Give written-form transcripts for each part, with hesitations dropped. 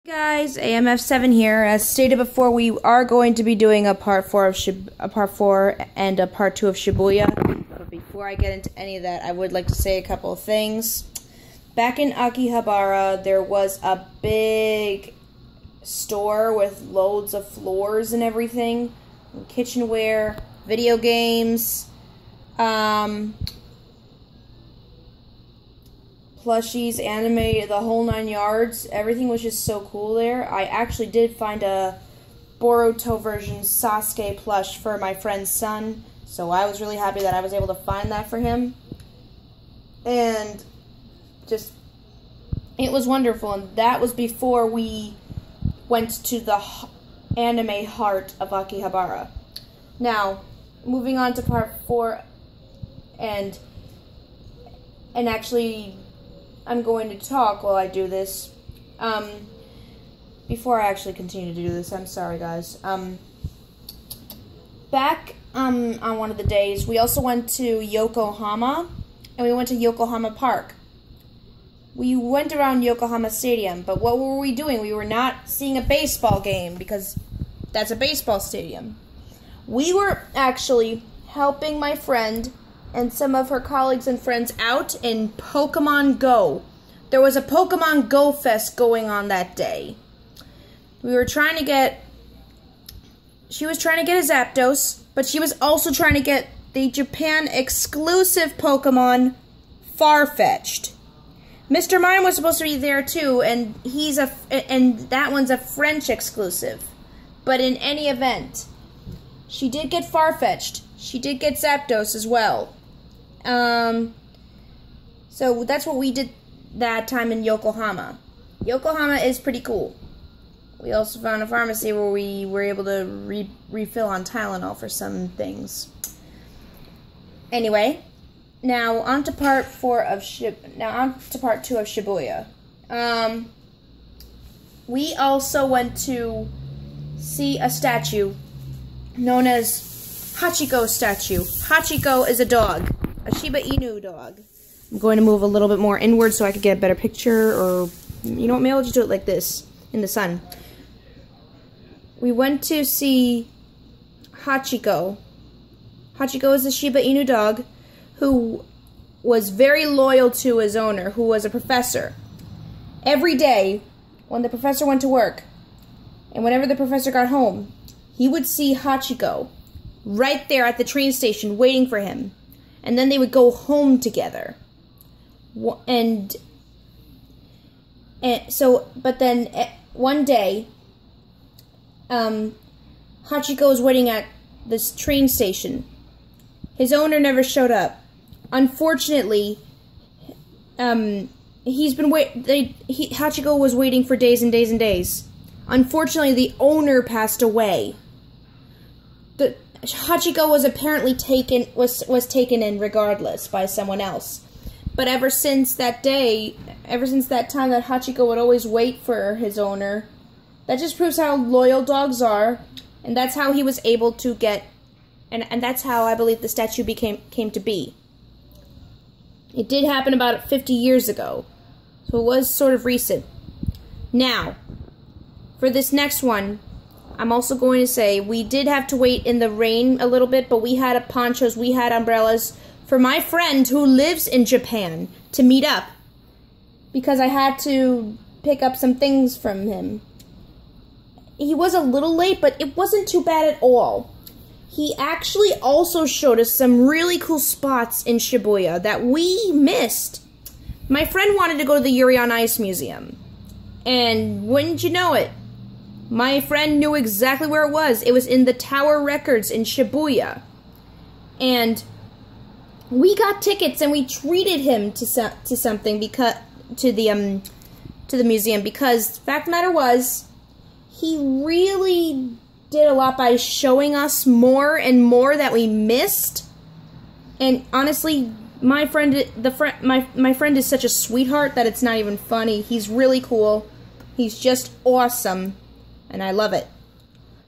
Guys, AMF7 here. As stated before, we are going to be doing a part 4 and a part 2 of Shibuya. But before I get into any of that, I would like to say a couple of things. Back in Akihabara, there was a big store with loads of floors and everything, kitchenware, video games, plushies, anime, the whole 9 yards. Everything was just so cool there. I actually did find a Boruto version Sasuke plush for my friend's son, so I was really happy that I was able to find that for him. And just, it was wonderful, and that was before we went to the anime heart of Akihabara. Now, moving on to part 4, and actually, I'm going to talk while I do this. Before I actually continue to do this, I'm sorry, guys. Back on one of the days, we also went to Yokohama, and we went to Yokohama Park. We went around Yokohama Stadium, but what were we doing? We were not seeing a baseball game, because that's a baseball stadium. We were actually helping my friend and some of her colleagues and friends out in Pokemon Go. There was a Pokemon Go Fest going on that day. We were trying to get... She was trying to get a Zapdos, but she was also trying to get the Japan exclusive Pokemon Farfetch'd. Mr. Mime was supposed to be there too, and that one's a French exclusive. But in any event, she did get Farfetch'd. She did get Zapdos as well. So that's what we did that time in Yokohama. Yokohama is pretty cool. We also found a pharmacy where we were able to refill on Tylenol for some things. Anyway, now on to part 2 of Shibuya. We also went to see a statue known as Hachiko statue. Hachiko is a dog. A Shiba Inu dog. I'm going to move a little bit more inward so I could get a better picture, or, you know what, maybe I'll just do it like this, in the sun. We went to see Hachiko. Hachiko is a Shiba Inu dog who was very loyal to his owner, who was a professor. Every day, when the professor went to work, and whenever the professor got home, he would see Hachiko right there at the train station waiting for him. And then they would go home together. But then one day, Hachiko was waiting at this train station. His owner never showed up. Unfortunately, Hachiko was waiting for days and days and days. Unfortunately, the owner passed away. Hachiko was apparently taken in regardless by someone else. But ever since that time that Hachiko would always wait for his owner, that just proves how loyal dogs are, and that's how he was able to get, and that's how I believe the statue came to be. It did happen about 50 years ago, so it was sort of recent. Now, for this next one, I'm also going to say we did have to wait in the rain a little bit, but we had ponchos, we had umbrellas for my friend who lives in Japan to meet up, because I had to pick up some things from him. He was a little late, but it wasn't too bad at all. He actually also showed us some really cool spots in Shibuya that we missed. My friend wanted to go to the Yuri on Ice Museum, and wouldn't you know it, my friend knew exactly where it was. It was in the Tower Records in Shibuya. And we got tickets and we treated him to something, because to the museum, because fact of the matter was, he really did a lot by showing us more and more that we missed. And honestly, my friend is such a sweetheart that it's not even funny. He's really cool. He's just awesome. And I love it.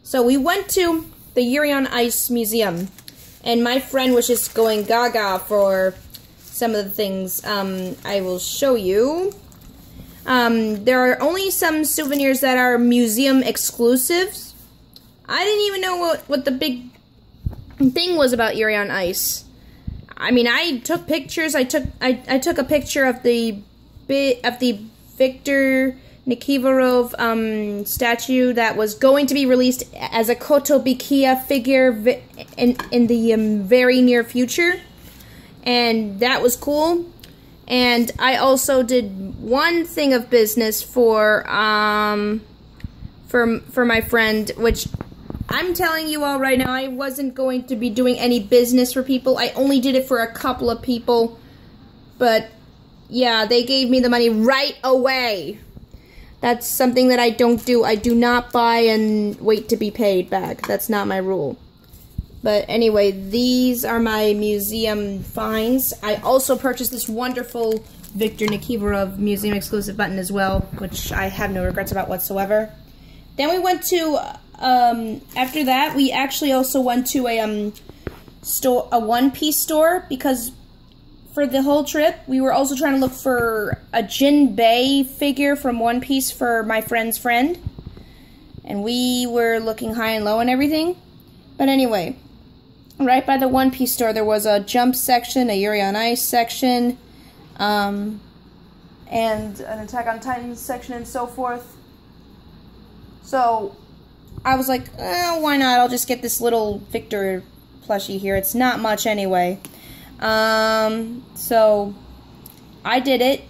So we went to the Yuri on Ice Museum, and my friend was just going gaga for some of the things. I will show you. There are only some souvenirs that are museum exclusives. I didn't even know what the big thing was about Yuri on Ice. I mean, I took pictures. I took a picture of the Victor Nikiforov statue that was going to be released as a Kotobukiya figure in the very near future, and that was cool. And I also did one thing of business for my friend, which I'm telling you all right now, I wasn't going to be doing any business for people. I only did it for a couple of people, but yeah, they gave me the money right away. That's something that I don't do. I do not buy and wait to be paid back. That's not my rule. But anyway, these are my museum finds. I also purchased this wonderful Victor Nikiforov museum exclusive button as well, which I have no regrets about whatsoever. Then we went to, after that, we actually also went to a One Piece store, because for the whole trip, we were also trying to look for a Jinbei figure from One Piece for my friend's friend. And we were looking high and low and everything. But anyway, right by the One Piece store, there was a Jump section, a Yuri on Ice section, and an Attack on Titan section and so forth. So I was like, why not? I'll just get this little Victor plushie here. It's not much anyway. So I did it.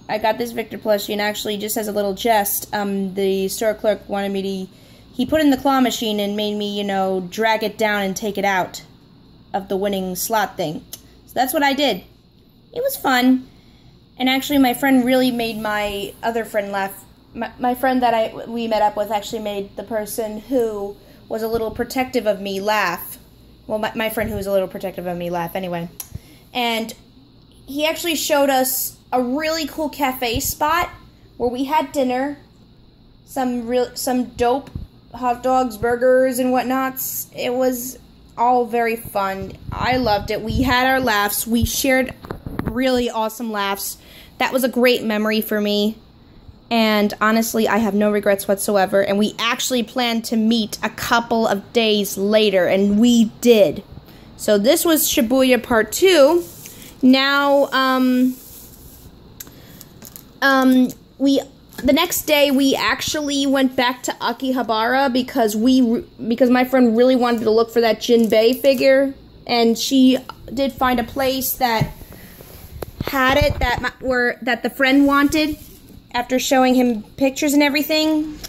I got this Victor plushie, and actually, just as a little jest, the store clerk wanted me to, he put in the claw machine and made me, you know, drag it down and take it out of the winning slot thing. So that's what I did. It was fun. And actually, my friend really made my other friend laugh. My friend that we met up with actually made the person who was a little protective of me laugh. Well, my friend who was a little protective of me laugh, anyway. And he actually showed us a really cool cafe spot where we had dinner, some dope hot dogs, burgers, and whatnots. It was all very fun. I loved it. We had our laughs. We shared really awesome laughs. That was a great memory for me. And honestly, I have no regrets whatsoever. And we actually planned to meet a couple of days later, and we did. So this was Shibuya Part 2. Now, the next day we actually went back to Akihabara because my friend really wanted to look for that Jinbei figure, and she did find a place that had it that the friend wanted. After showing him pictures and everything,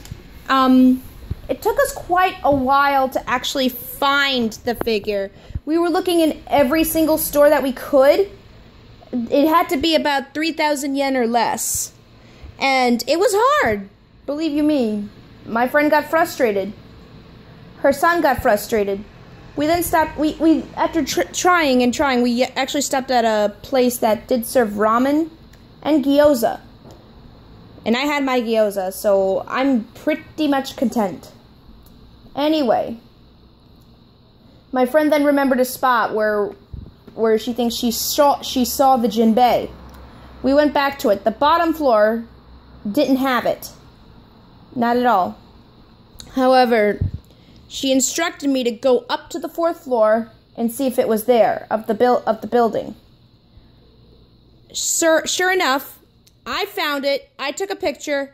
it took us quite a while to actually find the figure. We were looking in every single store that we could. It had to be about 3,000 yen or less. And it was hard, believe you me. My friend got frustrated. Her son got frustrated. We then stopped, after trying, we actually stopped at a place that did serve ramen and gyoza. And I had my gyoza, so I'm pretty much content. Anyway, my friend then remembered a spot where she thinks she saw the Jinbei. We went back to it. The bottom floor didn't have it. Not at all. However, she instructed me to go up to the 4th floor and see if it was there, of the building. Sure enough, I found it, I took a picture,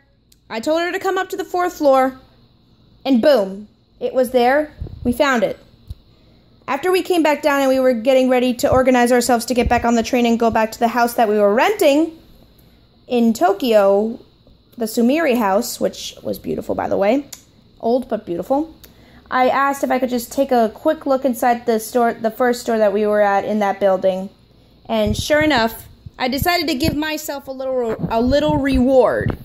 I told her to come up to the 4th floor, and boom, it was there, we found it. After we came back down and we were getting ready to organize ourselves to get back on the train and go back to the house that we were renting in Tokyo, the Sumiri house, which was beautiful, by the way, old but beautiful, I asked if I could just take a quick look inside the store, the first store that we were at in that building, and sure enough, I decided to give myself a little reward,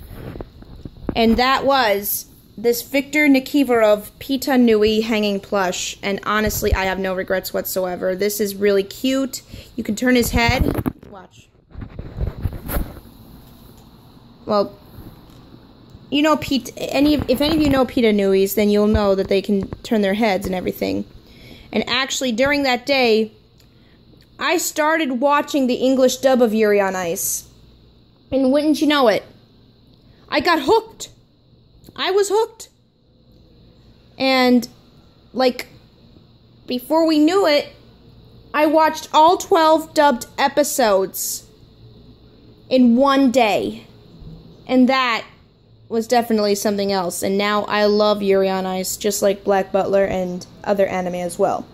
and that was this Victor Nikiforov Pita Nui hanging plush, and honestly, I have no regrets whatsoever. This is really cute. You can turn his head. Watch. Well, you know, if any of you know Pita Nuis, then you'll know that they can turn their heads and everything. And actually, during that day, I started watching the English dub of Yuri on Ice. And wouldn't you know it, I got hooked. I was hooked. And, like, before we knew it, I watched all 12 dubbed episodes in one day. And that was definitely something else. And now I love Yuri on Ice, just like Black Butler and other anime as well.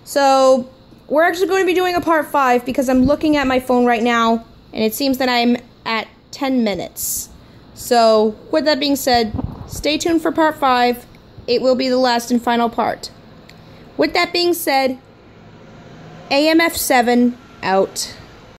So, we're actually going to be doing a part 5 because I'm looking at my phone right now, and it seems that I'm at 10 minutes. So, with that being said, stay tuned for part 5. It will be the last and final part. With that being said, AMF7 out.